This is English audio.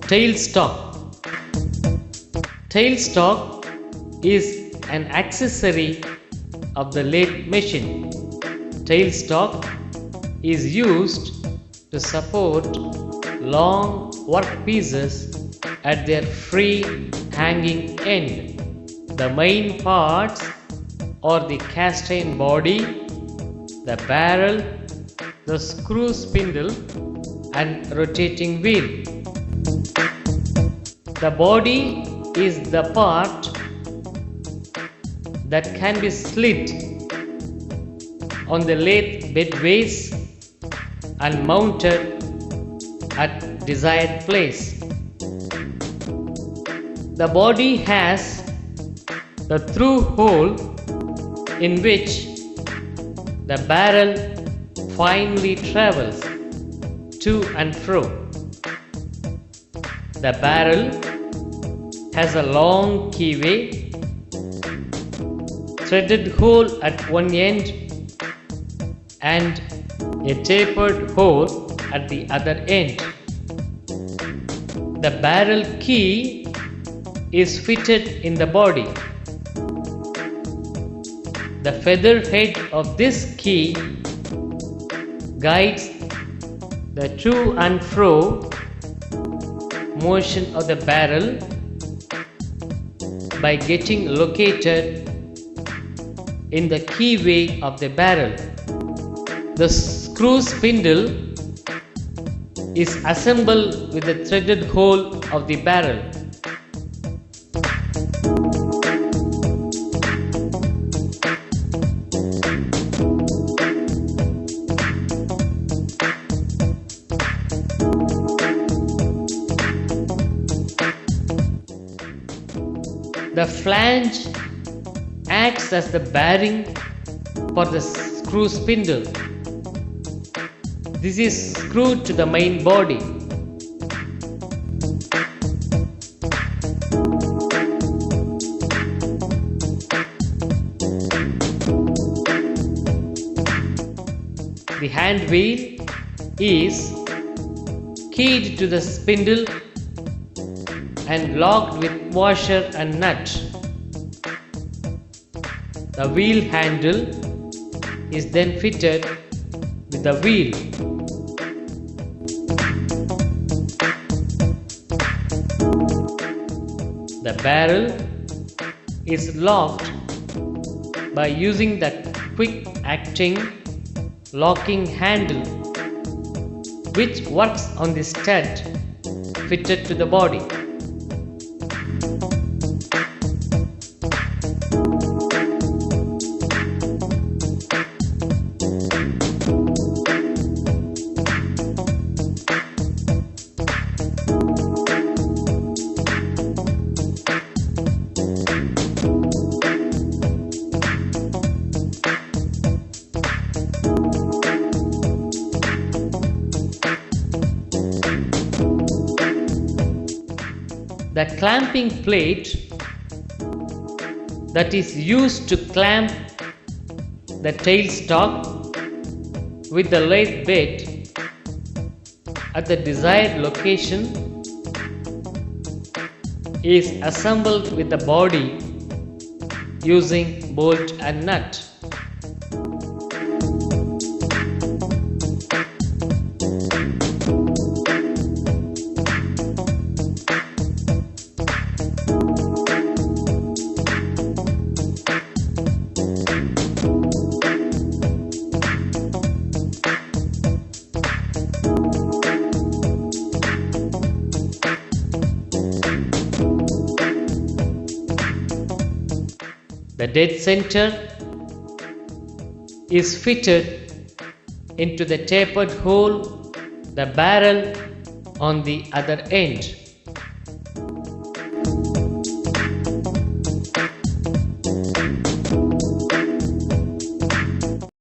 Tailstock. Tailstock is an accessory of the lathe machine. Tailstock is used to support long workpieces at their free hanging end. The main parts are the cast iron body, the barrel, the screw spindle and rotating wheel. The body is the part that can be slid on the lathe bedways and mounted at desired place. The body has the through hole in which the barrel finely travels to and fro. The barrel has a long keyway, threaded hole at one end and a tapered hole at the other end. The barrel key is fitted in the body. The feather head of this key guides the to and fro motion of the barrel by getting located in the keyway of the barrel. The screw spindle is assembled with the threaded hole of the barrel. The flange acts as the bearing for the screw spindle. This is screwed to the main body. The hand wheel is keyed to the spindle and locked with washer and nut. The wheel handle is then fitted with the wheel. The barrel is locked by using the quick acting locking handle which works on the stud fitted to the body. The clamping plate that is used to clamp the tailstock with the lathe bed at the desired location is assembled with the body using bolt and nut. The dead center is fitted into the tapered hole, the barrel on the other end.